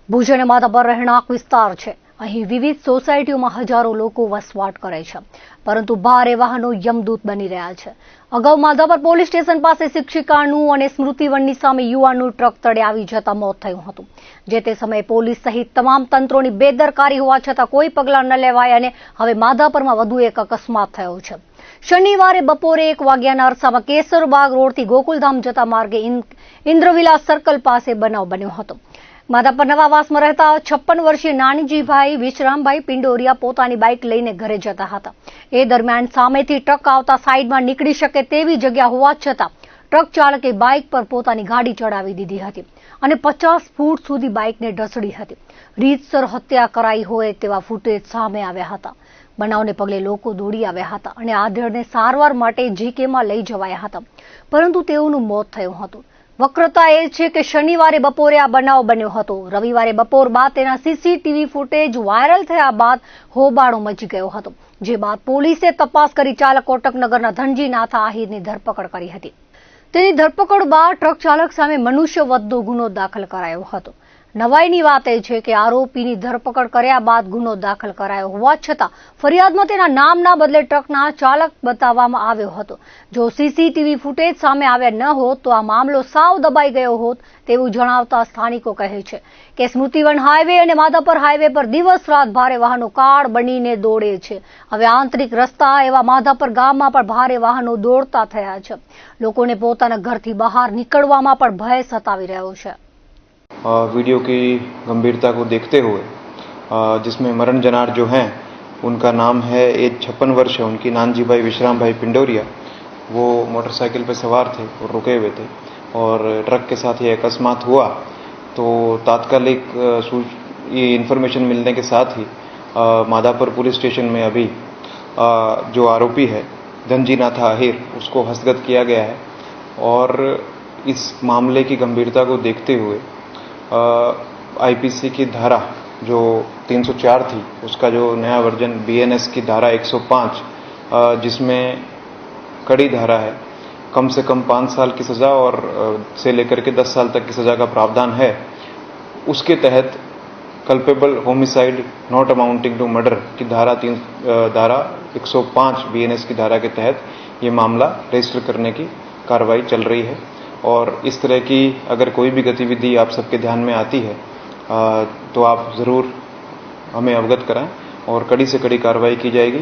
ભુજ અને માધાપર રહેણાંક વિસ્તાર છે. અહીં વિવિધ સોસાયટીઓમાં હજારો લોકો વસવાટ કરે છે, પરંતુ ભારે વાહનો યમદૂત બની રહ્યા છે. અગાઉ માધાપર પોલીસ સ્ટેશન પાસે શિક્ષિકાનું અને સ્મૃતિવનની સામે યુવાનનું ટ્રક તળે આવી જતા મોત થયું હતું. જે તે સમયે પોલીસ સહિત તમામ તંત્રોની બેદરકારી હોવા છતાં કોઈ પગલાં ન લેવાય અને હવે માધાપરમાં વધુ એક અકસ્માત થયો છે. શનિવારે બપોરે 1 વાગ્યાના અરસામાં કેસરબાગ રોડથી ગોકુલધામ જતા માર્ગે ઇન્દ્રવિલાસ સર્કલ પાસે બનાવ બન્યો હતો. માધાપર નવાવાસમાં રહેતા 56 વર્ષીય નાનજીભાઈ વિશ્રામભાઈ પિંડોરિયા પોતાની બાઇક લઈને ઘરે જતા હતા. એ દરમિયાન સામેથી ટ્રક આવતા સાઈડમાં નીકળી શકે તેવી જગ્યા હોવા છતાં ટ્રક ચાલકે બાઇક પર પોતાની ગાડી ચડાવી દીધી હતી અને 50 ફૂટ સુધી બાઇકને ઢસડી હતી. રીતસર હત્યા કરાઈ હોય તેવા ફૂટેજ સામે આવ્યા હતા. બનાવને પગલે લોકો દોડી આવ્યા હતા અને આધેડને સારવાર માટે જીકેમાં લઈ જવાયા હતા, પરંતુ તેઓનું મોત થયું હતું. વક્રતા એ છે કે શનિવારે બપોરે આ બનાવ બન્યો હતો. રવિવારે બપોર બાદ તેના સીસીટીવી ફૂટેજ વાયરલ થયા બાદ હોબાળો મચી ગયો હતો. જે બાદ પોલીસે તપાસ કરી ચાલક કોટકનગરના ધનજીનાથ આહિરની ધરપકડ કરી હતી. તેની ધરપકડ બાદ ટ્રક ચાલક સામે મનુષ્યવધનો ગુનો દાખલ કરાયો હતો. નવાઈની વાત એ છે કે આરોપીની ધરપકડ કર્યા બાદ ગુનો દાખલ કરાયો હોવા છતાં ફરિયાદમાં તેના નામના બદલે ટ્રકના ચાલક બતાવવામાં આવ્યો હતો. જો સીસીટીવી ફૂટેજ સામે આવ્યા ન હોત તો આ મામલો સાવ દબાઈ ગયો હોત તેવું જણાવતા સ્થાનિકો કહે છે કે સ્મૃતિવન હાઈવે અને માધાપર હાઈવે પર દિવસ રાત ભારે વાહનો કાળ બનીને દોડે છે. હવે આંતરિક રસ્તા એવા માધાપર ગામમાં પણ ભારે વાહનો દોડતા થયા છે. લોકોને પોતાના ઘરથી બહાર નીકળવામાં પણ ભય સતાવી રહ્યો છે. वीडियो की गंभीरता को देखते हुए जिसमें मरण जनार जो हैं उनका नाम है, एज 56 वर्ष है उनकी, नानजी भाई विश्राम भाई पिंडोरिया. वो मोटरसाइकिल पर सवार थे और रुके हुए थे और ट्रक के साथ ये अकस्मात हुआ. तो तात्कालिक ये इन्फॉर्मेशन मिलने के साथ ही माधापुर पुलिस स्टेशन में अभी जो आरोपी है धनजीनाथ आहिर उसको हस्तगत किया गया है. और इस मामले की गंभीरता को देखते हुए आईपीसी की धारा जो 304 थी उसका जो नया वर्जन बीएनएस की धारा 105 जिसमें कड़ी धारा है, कम से कम 5 साल की सज़ा और से लेकर के 10 साल तक की सज़ा का प्रावधान है. उसके तहत culpable homicide not amounting to murder की धारा 105 बीएनएस की धारा के तहत ये मामला रजिस्टर करने की कार्रवाई चल रही है. और इस तरह की अगर कोई भी गतिविधि आप सबके ध्यान में आती है तो आप ज़रूर हमें अवगत कराएं और कड़ी से कड़ी कार्रवाई की जाएगी.